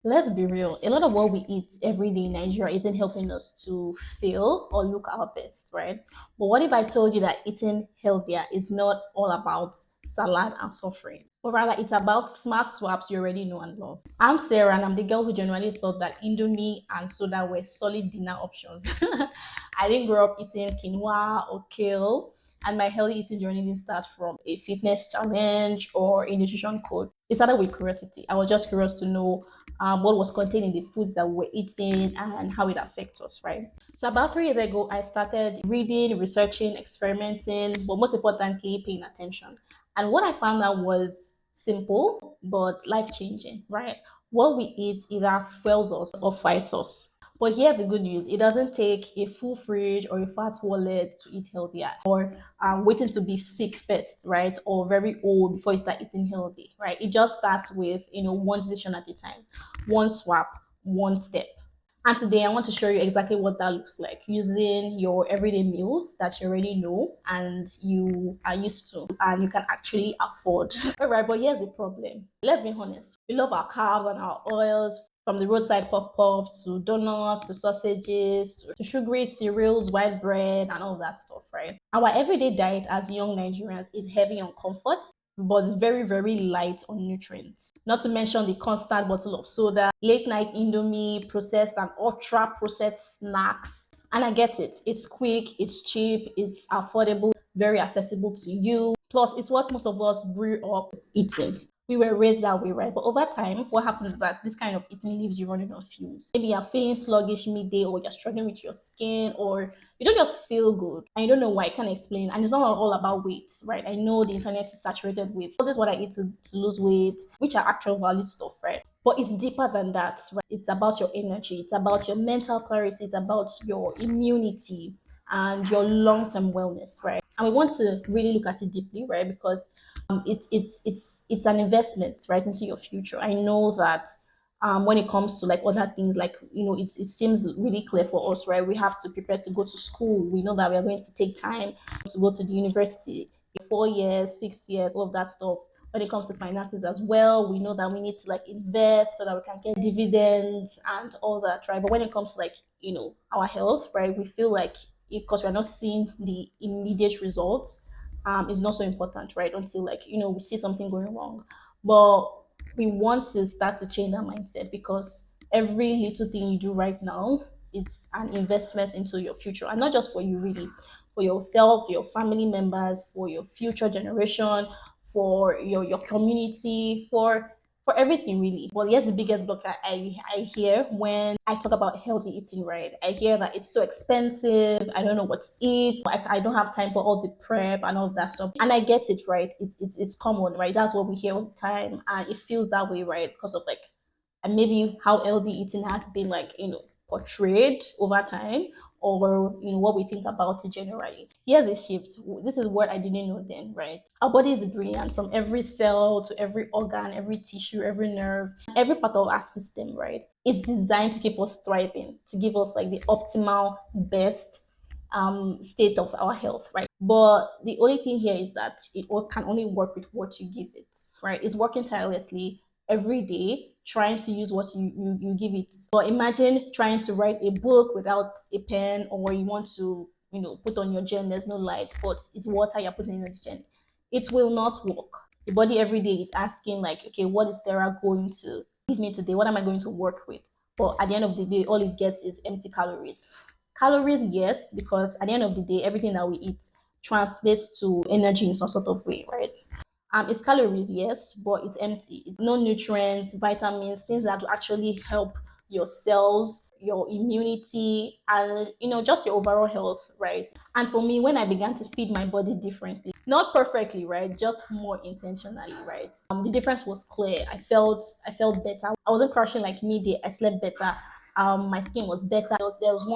Let's be real. A lot of what we eat every day in Nigeria isn't helping us to feel or look our best, right? But what if I told you that eating healthier is not all about salad and suffering, but rather it's about smart swaps you already know and love? I'm Sarah, and I'm the girl who genuinely thought that Indomie and soda were solid dinner options. I didn't grow up eating quinoa or kale, and my healthy eating journey didn't start from a fitness challenge or a nutrition code. It started with curiosity. I was just curious to know what was contained in the foods that we were eating and how it affects us, right? So about 3 years ago, I started reading, researching, experimenting, but most importantly, paying attention. And what I found out was simple but life changing, right? What we eat either fuels us or fights us. But here's the good news: it doesn't take a full fridge or a fat wallet to eat healthier, or waiting to be sick first, right? Or very old before you start eating healthy, right? It just starts with, one decision at a time, one swap, one step. And today I want to show you exactly what that looks like using your everyday meals that you already know and you are used to and you can actually afford. All right, but here's the problem. Let's be honest. We love our carbs and our oils, from the roadside pop-up to donuts to sausages to sugary cereals, white bread, and all that stuff, right? Our everyday diet as young Nigerians is heavy on comfort, but it's very, very light on nutrients. Not to mention the constant bottle of soda, late night indomie, processed and ultra processed snacks. And I get it. It's quick, it's cheap, it's affordable, very accessible to you. Plus, it's what most of us grew up eating. We were raised that way, right? But over time, what happens is that this kind of eating leaves you running on fumes. Maybe you're feeling sluggish midday, or you're struggling with your skin, or you don't just feel good. And you don't know why. I can't explain. And it's not all about weight, right? I know the internet is saturated with all this what I eat to lose weight, which are actual valid stuff, right? But it's deeper than that, right? It's about your energy, it's about your mental clarity, it's about your immunity and your long-term wellness, right? And we want to really look at it deeply, right? Because it's an investment right into your future. I know that when it comes to like other things, like it seems really clear for us, right? We have to prepare to go to school. We know that we are going to take time to go to the university, 4 years, 6 years, all of that stuff. When it comes to finances as well, we know that we need to like invest so that we can get dividends and all that, right? But when it comes to like our health, right, we feel like because we're not seeing the immediate results, is not so important, right? Until like we see something going wrong. But we want to start to change that mindset because every little thing you do right now, it's an investment into your future, and not just for you, really, for yourself, your family members, for your future generation, for your community, for everything really. But here's the biggest block that I hear when I talk about healthy eating, right? I hear that it's so expensive. I don't know what to eat. I don't have time for all the prep and all of that stuff. And I get it, right? It's common, right? That's what we hear all the time. And it feels that way, right? Because of like, and maybe how healthy eating has been like, portrayed over time, or what we think about it generally. Here's a shift. This is what I didn't know then, right? Our body is brilliant, from every cell to every organ, every tissue, every nerve, every part of our system, right? It's designed to keep us thriving, to give us like the optimal best state of our health, right? But the only thing here is that it all can only work with what you give it, right? It's working tirelessly every day, trying to use what you give it. But imagine trying to write a book without a pen, or you want to put on your gen, there's no light, but it's water you're putting in the gen. It will not work. The body every day is asking like, okay, what is Sarah going to give me today? What am I going to work with? But at the end of the day, all it gets is empty calories. Calories, yes, because at the end of the day, everything that we eat translates to energy in some sort of way, right? It's calories, yes, but it's empty. It's no nutrients, vitamins, things that will actually help your cells, your immunity, and just your overall health, right? And for me, when I began to feed my body differently, not perfectly, right, just more intentionally, right, the difference was clear. I felt better. I wasn't crashing like midday. I slept better. My skin was better. There was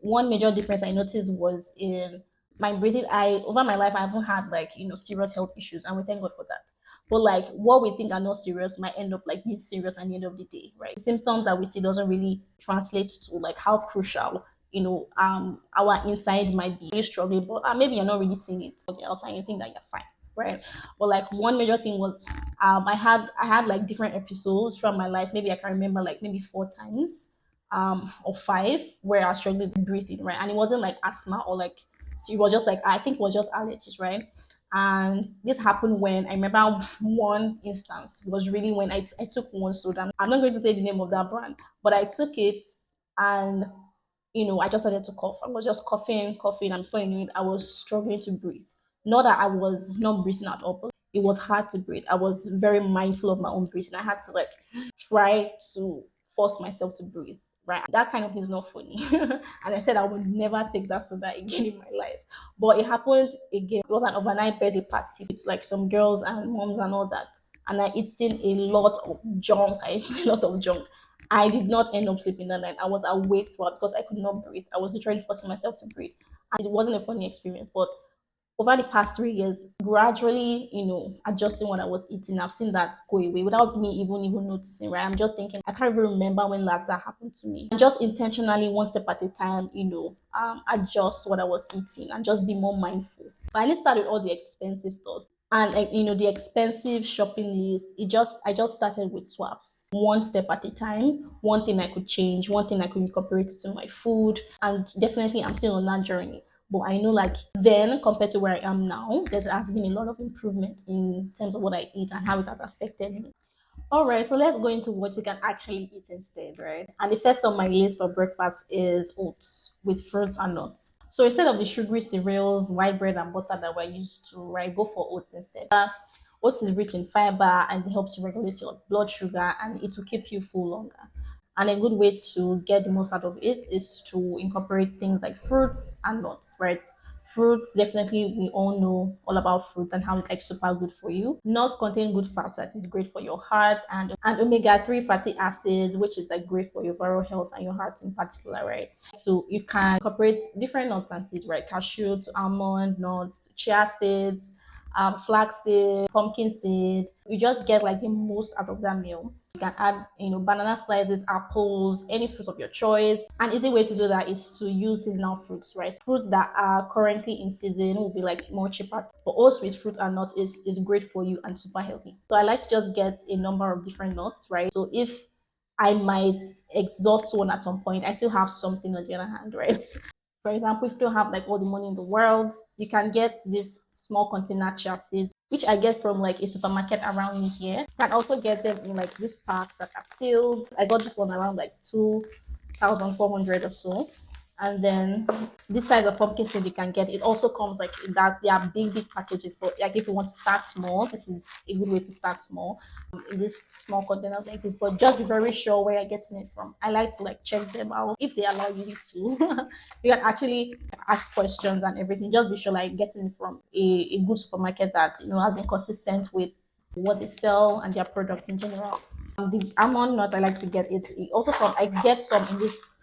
one major difference I noticed was in my breathing. I Over my life I haven't had like serious health issues, and we thank God for that. But like what we think are not serious might end up like being serious at the end of the day, right? The symptoms that we see doesn't really translate to like how crucial our inside might be really struggling, but maybe you're not really seeing it on the outside. You think that you're fine. right? But like one major thing was I had like different episodes throughout my life. Maybe I can remember like maybe 4 times or five where I was struggling with breathing, right? And it wasn't like asthma or like so it was just like I think it was just allergies, right? And this happened when I remember one instance. It was really when I took one soda. I'm not going to say the name of that brand, but I took it and I just started to cough. I was just coughing, coughing, and before you knew it, I was struggling to breathe. Not that I was not breathing at all, but it was hard to breathe. I was very mindful of my own breathing. I had to like try to force myself to breathe. Right, that kind of thing is not funny. And I said I would never take that soda again in my life. But it happened again. It was an overnight birthday party. It's like some girls and moms and all that. And I eaten a lot of junk. I ate a lot of junk. I did not end up sleeping that night. I was awake throughout because I could not breathe. I was literally forcing myself to breathe. And it wasn't a funny experience, but over the past 3 years, gradually, adjusting what I was eating, I've seen that go away without me even noticing, right? I'm just thinking, I can't even remember when last that happened to me. And just intentionally, one step at a time, adjust what I was eating and just be more mindful. But I didn't start with all the expensive stuff. And like, the expensive shopping list, I just started with swaps. One step at a time, one thing I could change, one thing I could incorporate to my food. And definitely I'm still on that journey. But I know like then compared to where I am now, there has been a lot of improvement in terms of what I eat and how it has affected me. All right, so let's go into what you can actually eat instead, right? And the first on my list for breakfast is oats with fruits and nuts. So instead of the sugary cereals, white bread, and butter that we're used to, right, go for oats instead. Oats is rich in fiber and it helps to regulate your blood sugar and it will keep you full longer. And a good way to get the most out of it is to incorporate things like fruits and nuts, right? Fruits, definitely, we all know all about fruit and how it's like super good for you. Nuts contain good fats that is great for your heart and omega-3 fatty acids, which is like great for your overall health and your heart in particular, right? So you can incorporate different nuts and seeds, right? Cashew to almond nuts, chia seeds, flaxseed, pumpkin seed. You just get like the most out of that meal. You can add, banana slices, apples, any fruit of your choice. An easy way to do that is to use seasonal fruits, right? Fruits that are currently in season will be like more cheaper. But also with fruit and nuts is great for you and super healthy. So I like to just get a number of different nuts, right? So if I might exhaust one at some point, I still have something on the other hand, right? For example, if you don't have like all the money in the world, you can get this small container chia seeds, which I get from like a supermarket around me here. You can also get them in like this packs that are sealed. I got this one around like 2,400 or so. And then this size of pumpkin seed you can get. It also comes like in that they are big packages, but like if you want to start small, this is a good way to start small in this small containers like this. But just be very sure where you're getting it from. I like to like check them out if they allow you to. You can actually ask questions and everything. Just be sure like getting it from a good supermarket that has been consistent with what they sell and their products in general. The almond nuts I like to get is it also from I get some in this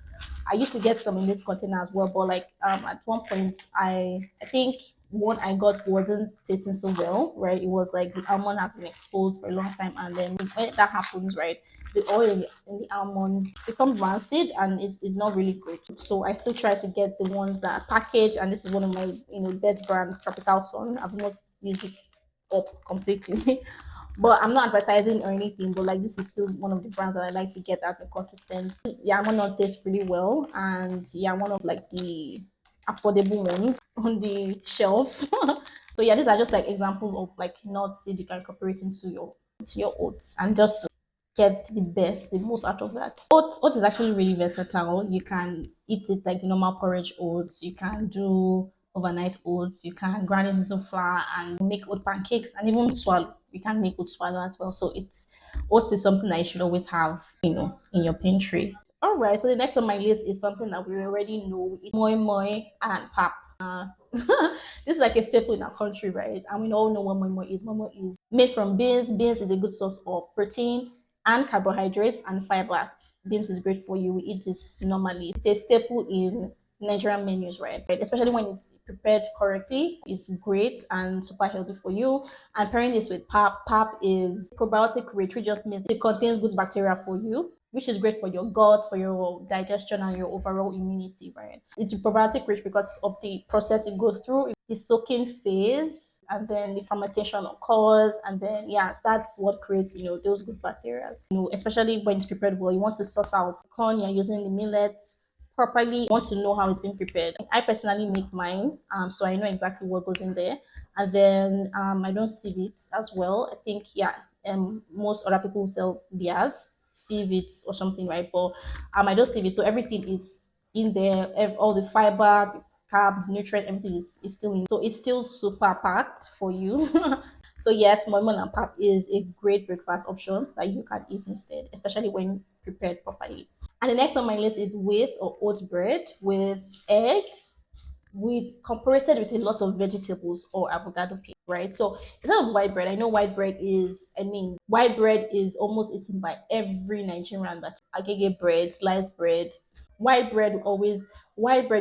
I used to get some in this container as well, but like at one point I think what I got wasn't tasting so well, right? It was like the almond has been exposed for a long time, and then when that happens, right, the oil in the almonds becomes rancid and is not really great. So I still try to get the ones that are packaged, and this is one of my best brand, Tropical Sun. I've almost used it up completely. But I'm not advertising or anything, but like this is still one of the brands that I like to get as a consistent. Yeah, I'm not taste really well, and yeah, one of like the affordable ones on the shelf. So yeah, these are just like examples of like nuts seed you can incorporate into your oats and just to get the most out of that. Oats is actually really versatile. You can eat it like normal porridge oats. You can do overnight oats. You can grind it into flour and make oat pancakes and even swallow. You can make oat swallow as well. So oats is something that you should always have, in your pantry. All right. So the next on my list is something that we already know is moi moi and pap. This is like a staple in our country, right? And we all know what moi moi is. Moi moi is made from beans. Beans is a good source of protein and carbohydrates and fiber. Beans is great for you. We eat this normally. It's a staple in Nigerian menus, right? Especially when it's prepared correctly, it's great and super healthy for you. And pairing this with pap, pap is probiotic rich, which just means it contains good bacteria for you, which is great for your gut, for your digestion, and your overall immunity, right? It's probiotic rich because of the process it goes through. The soaking phase, and then the fermentation occurs, and then yeah, that's what creates those good bacteria. Especially when it's prepared well, you want to sort out corn you're using, the millet properly. You want to know how it's been prepared. I personally make mine, so I know exactly what goes in there, and then I don't sieve it as well. I think yeah, most other people sell theirs, sieve it or something, right? But I don't sieve it, so everything is in there. All the fiber, the carbs, nutrient, everything is still in. So it's still super packed for you. So yes, moi and pap is a great breakfast option that you can eat instead, especially when prepared properly. And the next on my list is wheat or oat bread with eggs, with incorporated with a lot of vegetables or avocado paste, right? So instead of white bread, I know white bread is, I mean, white bread is almost eaten by every Nigerian. That's agege bread, sliced bread. White bread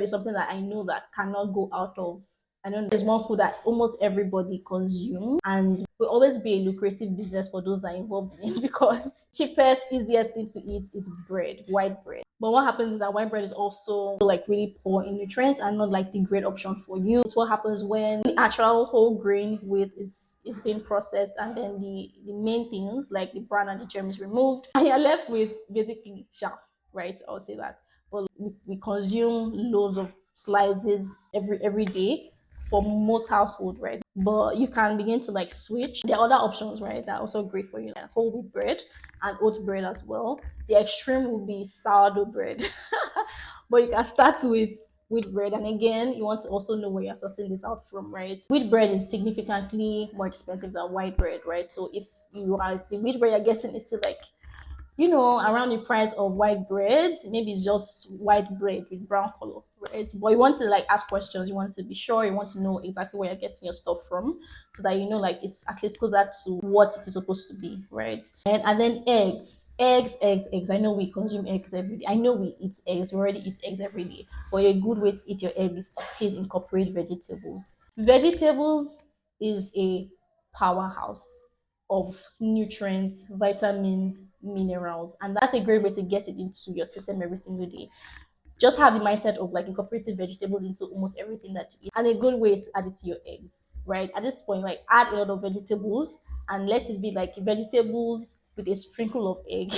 is something that I know that cannot go out of. I don't know. There's one food that almost everybody consumes and will always be a lucrative business for those that are involved in it because cheapest, easiest thing to eat is bread, white bread. But what happens is that white bread is also like really poor in nutrients and not like the great option for you. It's what happens when the actual whole grain wheat is being processed and then the main things like the bran and the germ is removed and you're left with basically chaff, right? I'll say that. But we consume loads of slices every day for most household, right? But you can begin to like switch. There are other options, right? That are also great for you, like whole wheat bread and oat bread as well. The extreme would be sourdough bread, but you can start with wheat bread. And again, you want to also know where you're sourcing this out from, right? Wheat bread is significantly more expensive than white bread, right? So if you are the wheat bread you're getting is still like around the price of white bread. Maybe it's just white bread with brown color, right? But you want to like ask questions, you want to be sure, you want to know exactly where you're getting your stuff from so that like it's at least closer to what it is supposed to be, right? And then eggs. I know we consume eggs every day. I know we eat eggs, we already eat eggs every day. But a good way to eat your eggs is to please incorporate vegetables. Vegetables is a powerhouse of nutrients, vitamins, minerals, and that's a great way to get it into your system every single day. Just have the mindset of like incorporating vegetables into almost everything that you eat. And a good way is to add it to your eggs, right? At this point, like add a lot of vegetables and let it be like vegetables with a sprinkle of egg.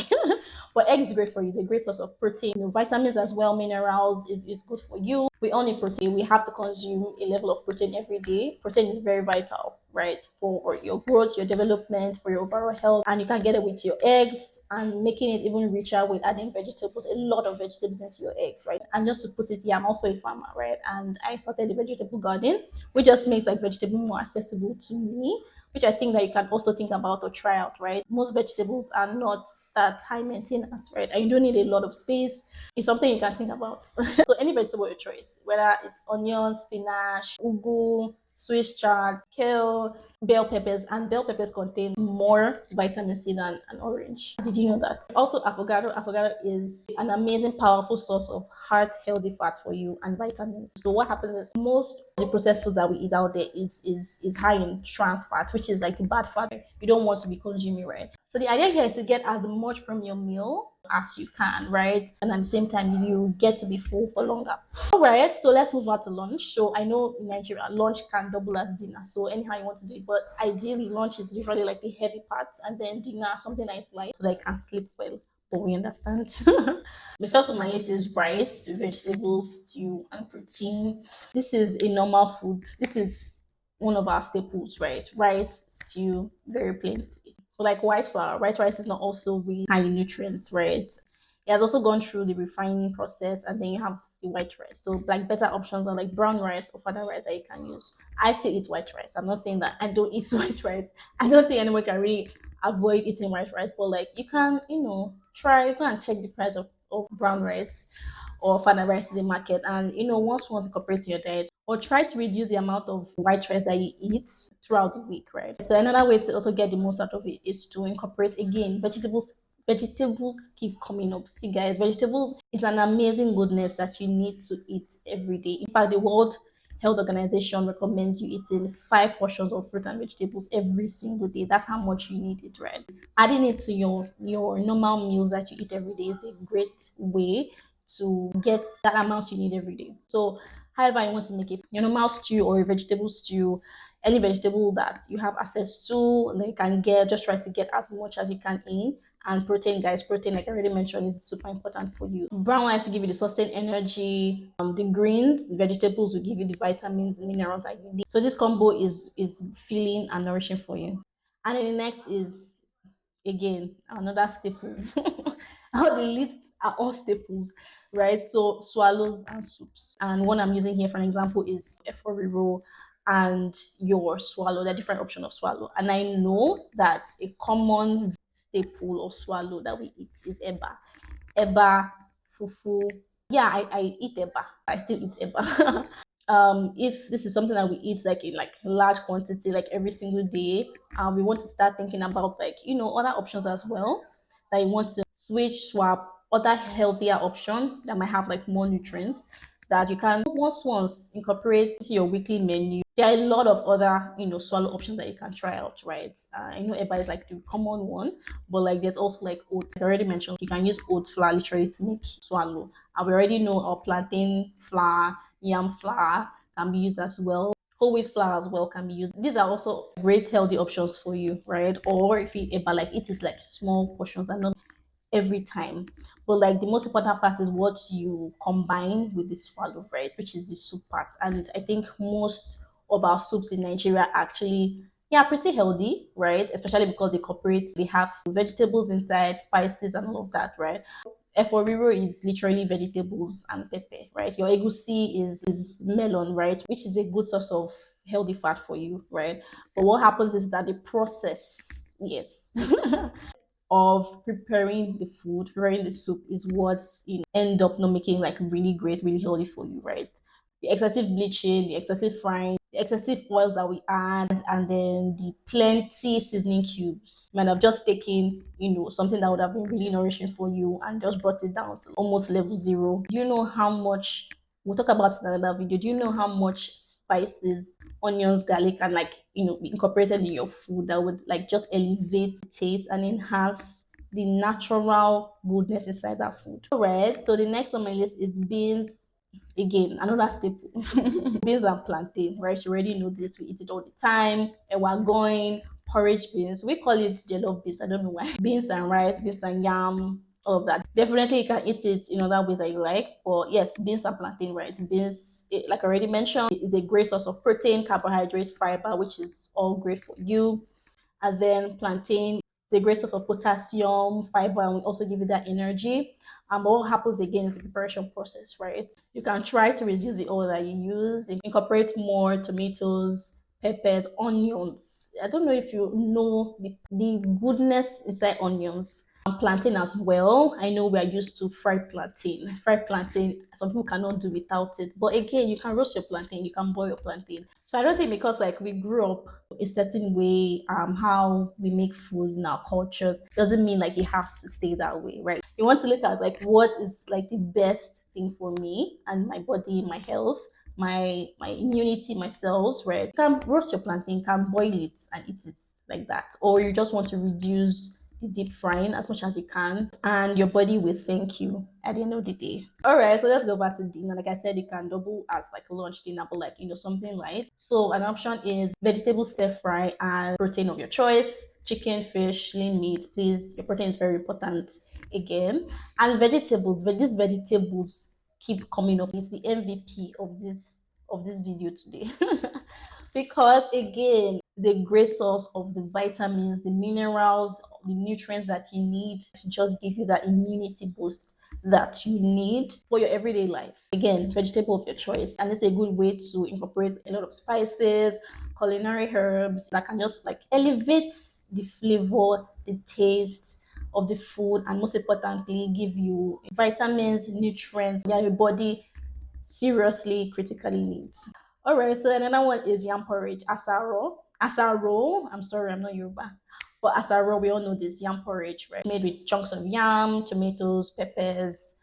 But egg is great for you. It's a great source of protein, vitamins as well, minerals is good for you. We all need protein. We have to consume a level of protein every day. Protein is very vital, right? For your growth, your development, for your overall health. And you can get it with your eggs and making it even richer with adding vegetables, a lot of vegetables into your eggs, right? And just to put it, yeah, I'm also a farmer, right? And I started a vegetable garden, which just makes like vegetable more accessible to me, which I think that you can also think about or try out, right? Most vegetables are not that high maintenance, right? And you don't need a lot of space. It's something you can think about. So any vegetable your choice, whether it's onions, spinach, ugu, Swiss chard, kale, bell peppers, and bell peppers contain more vitamin C than an orange. Did you know that? Also, avocado. Avocado is an amazing, powerful source of heart healthy fat for you and vitamins. So what happens is most of the processed food that we eat out there is high in trans fat, which is like the bad fat you don't want to be consuming, right? So the idea here is to get as much from your meal as you can, right? And at the same time, you get to be full for longer. All right, so let's move on to lunch. So I know in Nigeria, lunch can double as dinner. So anyhow you want to do it, but ideally lunch is usually like the heavy part, and then dinner something like light so that I can sleep well. But we understand. The first on my list is rice, vegetables, stew, and protein. This is a normal food. This is one of our staples, right? Rice, stew, very plenty. But like white flour, white rice is not also really high in nutrients, right? It has also gone through the refining process, and then you have the white rice. So like better options are like brown rice or fada rice that you can use. I still eat white rice. I'm not saying that I don't eat white rice. I don't think anyone can really avoid eating white rice, but like you can, try, you can check the price of brown rice or fada rice in the market. And once you want to incorporate in your diet, or try to reduce the amount of white rice that you eat throughout the week, right? So another way to also get the most out of it is to incorporate again vegetables Vegetables keep coming up. See, guys, vegetables is an amazing goodness that you need to eat every day. In fact, the World Health Organization recommends you eating 5 portions of fruit and vegetables every single day. That's how much you need it, right? Adding it to your normal meals that you eat every day is a great way to get that amount you need every day. So, however, you want to make it your normal stew or a vegetable stew, any vegetable that you have access to, and you can get, just try to get as much as you can in. And protein, guys, protein, like I already mentioned, is super important for you. Brown rice will give you the sustained energy. The greens, vegetables will give you the vitamins, minerals that you need. So this combo is filling and nourishing for you. And then the next is, again, another staple. All the lists are all staples, right? So swallows and soups. And one I'm using here for an example is efori roll and your swallow. There are different options of swallow. And I know that a common staple of swallow that we eat is eba. Eba, fufu. Yeah, I eat eba. I still eat eba. If this is something that we eat like in like large quantity, like every single day, we want to start thinking about like other options as well. That you want to switch, swap other healthier option that might have like more nutrients that you can once incorporate into your weekly menu. There are a lot of other swallow options that you can try out, right? I know eba is like the common one, but like there's also like oats. Like I already mentioned, you can use oat flour literally to make swallow. And we already know our plantain flour, yam flour can be used as well. Whole wheat flour as well can be used. These are also great healthy options for you, right? Or if you ever like eat it like small portions and not every time. But like the most important part is what you combine with the swallow, right? Which is the soup part. And I think most of our soups in Nigeria actually, yeah, pretty healthy, right? Especially because they have vegetables inside, spices and all of that, right? Eforiro is literally vegetables and pepper, right? Your egusi is melon, right? Which is a good source of healthy fat for you, right? But what happens is that the process, yes, of preparing the food, preparing the soup is what's end up not making like really great, really healthy for you, right? The excessive bleaching, the excessive frying, the excessive oils that we add, and then the plenty seasoning cubes might have just taken, something that would have been really nourishing for you and just brought it down to almost level zero. Do you know how much we'll talk about in another video? Do you know how much spices, onions, garlic, and like be incorporated in your food that would like just elevate the taste and enhance the natural goodness inside that food? All right. So the next on my list is beans. Again, another staple. Beans and plantain, right? You already know this. We eat it all the time. And we're going porridge beans. We call it jollof beans. I don't know why. Beans and rice, beans and yam, all of that. Definitely, you can eat it in other ways that you like. But yes, beans and plantain, right? Beans, like I already mentioned, is a great source of protein, carbohydrates, fiber, which is all great for you. And then plantain is a great source of potassium, fiber, and will also give you that energy. But what happens again is the preparation process, right? You can try to reduce the oil that you use, incorporate more tomatoes, peppers, onions. I don't know if you know the goodness inside onions. Plantain as well. I know we are used to fried plantain. Fried plantain, some people cannot do without it. But again, you can roast your plantain, you can boil your plantain. So I don't think because like we grew up a certain way, how we make food in our cultures doesn't mean like it has to stay that way, right? You want to look at like what is like the best thing for me and my body, my health, my immunity, my cells, right? You can roast your plantain, you can boil it and eat it like that. Or you just want to reduce the deep frying as much as you can, and your body will thank you at the end of the day. All right, so let's go back to dinner. Like I said, you can double as like a lunch dinner, but like something light. So an option is vegetable stir fry and protein of your choice: chicken, fish, lean meat. Please, your protein is very important again. And vegetables, these vegetables keep coming up. It's the MVP of this video today. Because again, the great source of the vitamins, the minerals, the nutrients that you need to just give you that immunity boost that you need for your everyday life. Again, vegetable of your choice. And it's a good way to incorporate a lot of spices, culinary herbs that can just like elevate the flavor, the taste of the food, and most importantly, give you vitamins, nutrients that your body seriously critically needs. All right, so another one is yam porridge, asaro. Asaro, I'm sorry, I'm not Yoruba. But as a raw, we all know this yam porridge, right? Made with chunks of yam, tomatoes, peppers,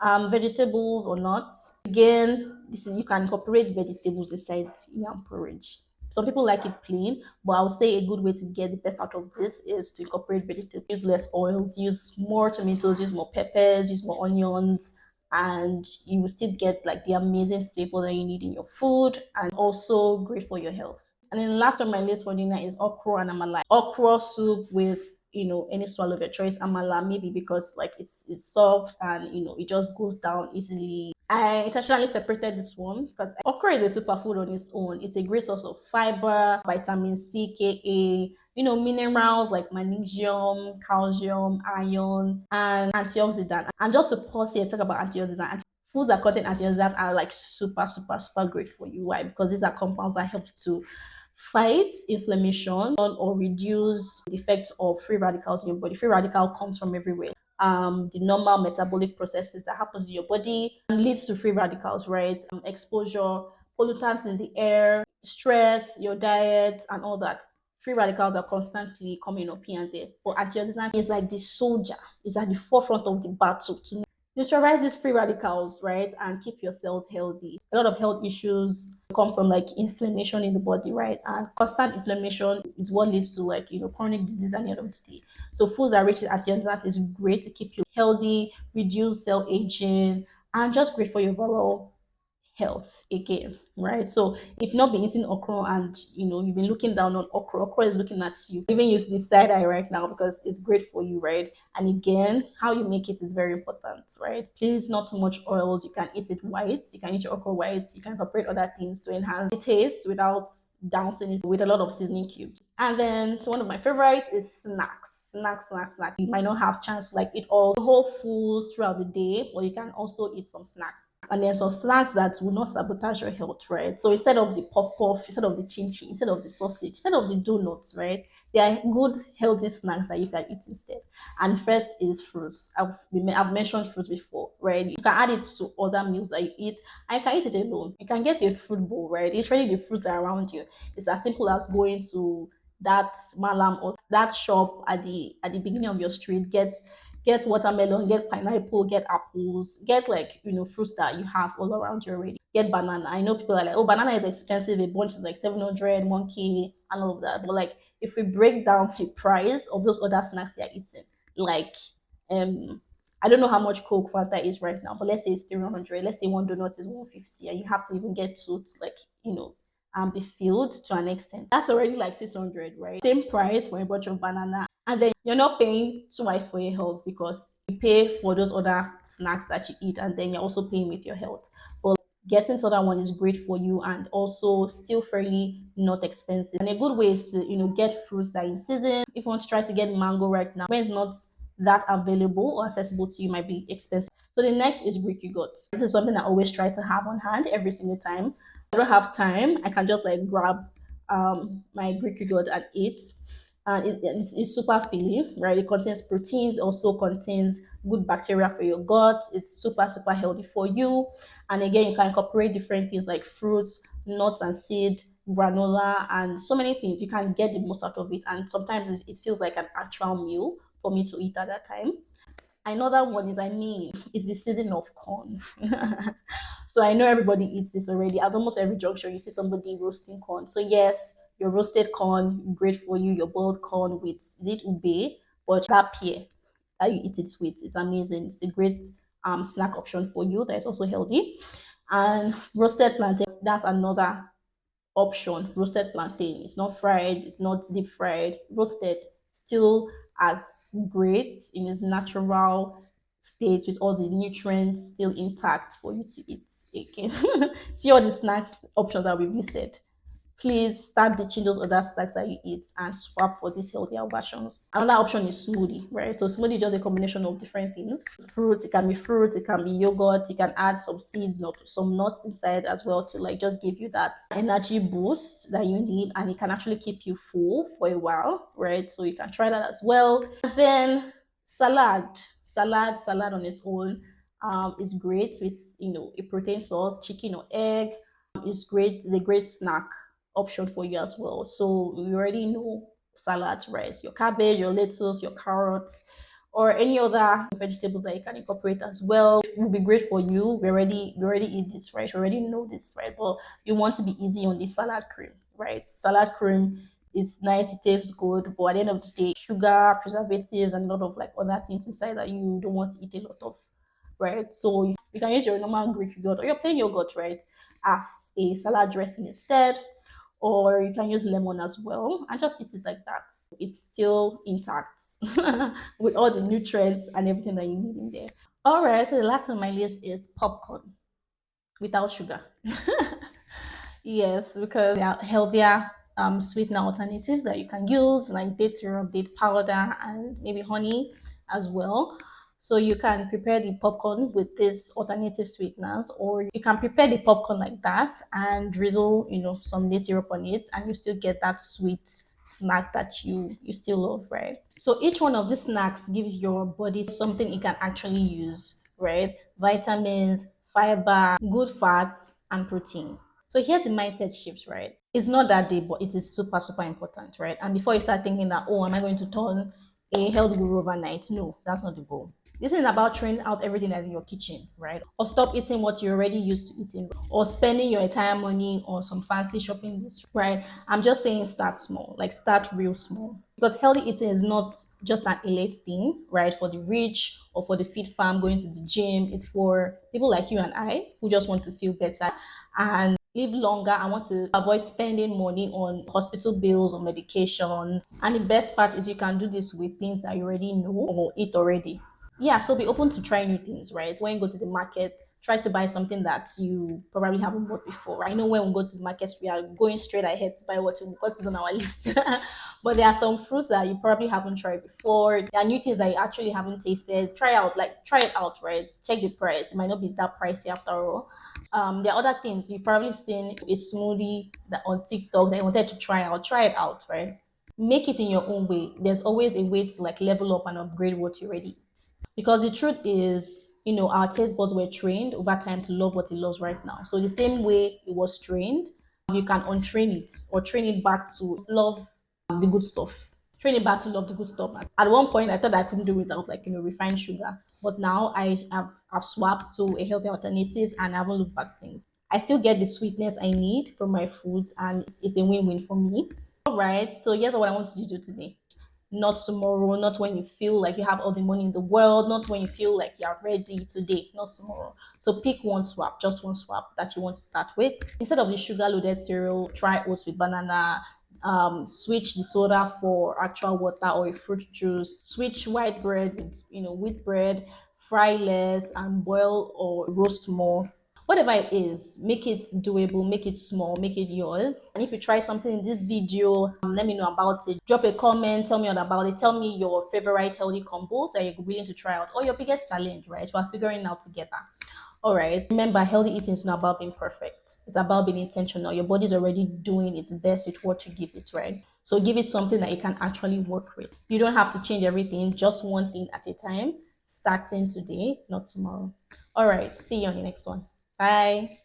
vegetables or not. Again, this is, you can incorporate vegetables inside yam porridge. Some people like it plain, but I would say a good way to get the best out of this is to incorporate vegetables. Use less oils, use more tomatoes, use more peppers, use more onions, and you will still get like the amazing flavor that you need in your food, and also great for your health. And then the last on my list for dinner is okra and amala. Okra soup with any swallow of your choice. Amala maybe because like it's soft and it just goes down easily. I intentionally separated this one because okra is a superfood on its own. It's a great source of fiber, vitamin C, Ka, minerals like magnesium, calcium, iron, and antioxidant. And just to pause here, talk about antioxidant. Foods that contain antioxidants are like super, super, super great for you. Why? Because these are compounds that help to fight inflammation or reduce the effect of free radicals in your body. Free radical comes from everywhere. The normal metabolic processes that happens in your body and leads to free radicals, right? Exposure, pollutants in the air, stress, your diet, and all that. Free radicals are constantly coming up here and there. But antioxidant is like the soldier, is at the forefront of the battle to neutralize these free radicals, right, and keep your cells healthy. A lot of health issues come from like inflammation in the body, right, and constant inflammation is what leads to like chronic disease at the end of the day. So foods that are rich in antioxidants is great to keep you healthy, reduce cell aging, and just great for your overall health again, right? So if you've not been eating okra and you've been looking down on okra, okra is looking at you. Even use the side eye right now because it's great for you, right? And again, how you make it is very important, right? Please, not too much oils. You can eat it white. You can eat your okra white. You can incorporate other things to enhance the taste without dousing it with a lot of seasoning cubes. And then, so one of my favorites is snacks. Snacks. You might not have chance to like eat all the whole foods throughout the day, but you can also eat some snacks. And then some snacks that will not sabotage your health, right? So instead of the puff, instead of the chin chin, instead of the sausage, instead of the donuts, right? There are good healthy snacks that you can eat instead. And first is fruits. I've mentioned fruits before, right? You can add it to other meals that you eat. And you can eat it alone. You can get a fruit bowl, right? Literally the fruits are around you. It's as simple as going to that malam or that shop at the beginning of your street. Get watermelon, get pineapple, get apples, get like fruits that you have all around you already. Get banana. I know people are like, oh, banana is expensive. A bunch is like 700, 1K, and all of that. But like, if we break down the price of those other snacks you're eating, like um I don't know how much Coke Fanta is right now, but let's say it's 300. Let's say one donut is 150, and you have to even get two to like be filled to an extent. That's already like 600, right? Same price for a bunch of banana, and then you're not paying too much for your health because you pay for those other snacks that you eat, and then you're also paying with your health. But getting to that one is great for you and also still fairly not expensive. And a good way is to get fruits that are in season. If you want to try to get mango right now, when it's not that available or accessible to you, might be expensive. So the next is Greek yogurt. This is something I always try to have on hand every single time. I don't have time. I can just like grab my Greek yogurt and eat. And it's super filling, right? It contains proteins, also contains good bacteria for your gut. It's super, super healthy for you. And again, you can incorporate different things like fruits, nuts and seeds, granola, and so many things. You can get the most out of it. And sometimes it feels like an actual meal for me to eat at that time. Another one is, is the season of corn. So I know everybody eats this already. At almost every juncture, you see somebody roasting corn. So yes, your roasted corn, great for you. Your boiled corn with, is it ube? But that pear that you eat it with, it's amazing. It's a great snack option for you that is also healthy. And roasted plantain, that's another option. Roasted plantain, it's not fried, it's not deep fried, roasted, still as great in its natural state with all the nutrients still intact for you to eat again. See all the snacks options that we've listed. Please start ditching those other snacks that you eat and swap for these healthier versions. Another option is smoothie, right? So smoothie is just a combination of different things. Fruits, it can be yogurt, you can add some seeds, some nuts inside as well to like just give you that energy boost that you need, and it can actually keep you full for a while, right? So you can try that as well. And then salad on its own is great with a protein source, chicken or egg. Is great. It's a great snack option for you as well. So we already know salad, right? Your cabbage, your lettuce, your carrots, or any other vegetables that you can incorporate as well. It will be great for you. We already eat this, right? We already know this, right? But you want to be easy on the salad cream, right? Salad cream is nice, it tastes good, but at the end of the day, sugar, preservatives, and a lot of like other things inside that you don't want to eat a lot of, right? So you can use your normal Greek yogurt or your plain yogurt, right, as a salad dressing instead, or you can use lemon as well and just eat it like that. It's still intact with all the nutrients and everything that you need in there. All right, so the last on my list is popcorn without sugar. Yes, because there are healthier sweetener alternatives that you can use, like date syrup, date powder, and maybe honey as well. So you can prepare the popcorn with these alternative sweeteners, or you can prepare the popcorn like that and drizzle, some date syrup on it, and you still get that sweet snack that you still love, right? So each one of these snacks gives your body something it can actually use, right? Vitamins, fiber, good fats, and protein. So here's the mindset shift, right? It's not that deep, but it is super, super important, right? And before you start thinking that, oh, am I going to turn a health guru overnight? No, that's not the goal. This isn't about throwing out everything that's in your kitchen, right? Or stop eating what you're already used to eating, or spending your entire money on some fancy shopping list, right? I'm just saying start small, like start real small. Because healthy eating is not just an elite thing, right? For the rich or for the fit farm going to the gym. It's for people like you and I who just want to feel better and live longer. I want to avoid spending money on hospital bills or medications. And the best part is you can do this with things that you already know or eat already. Yeah, so be open to try new things, right? When you go to the market, try to buy something that you probably haven't bought before. I know when we go to the market, we are going straight ahead to buy what is on our list. But there are some fruits that you probably haven't tried before. There are new things that you actually haven't tasted. Try it out, right? Check the price. It might not be that pricey after all. There are other things you've probably seen a smoothie that on TikTok that you wanted to try out. Try it out, right? Make it in your own way. There's always a way to like level up and upgrade what you already eat. Because the truth is, our taste buds were trained over time to love what it loves right now. So the same way it was trained, you can untrain it or train it back to love the good stuff. Train it back to love the good stuff. At one point, I thought I couldn't do without like refined sugar, but now I've swapped to a healthy alternative and I haven't looked back since. I still get the sweetness I need from my foods, and it's a win-win for me. All right, so here's what I want you to do today. Not tomorrow, not when you feel like you have all the money in the world, not when you feel like you're ready today, not tomorrow. So pick one swap, just one swap that you want to start with. Instead of the sugar loaded cereal, try oats with banana. Switch the soda for actual water or a fruit juice. Switch white bread with wheat bread. Fry less and boil or roast more. Whatever it is, make it doable, make it small, make it yours. And if you try something in this video, let me know about it. Drop a comment, tell me all about it. Tell me your favorite healthy combos that you're willing to try out, or your biggest challenge, right? We're figuring it out together. All right. Remember, healthy eating is not about being perfect. It's about being intentional. Your body's already doing its best with what you give it, right? So give it something that you can actually work with. You don't have to change everything, just one thing at a time, starting today, not tomorrow. All right. See you on the next one. Bye.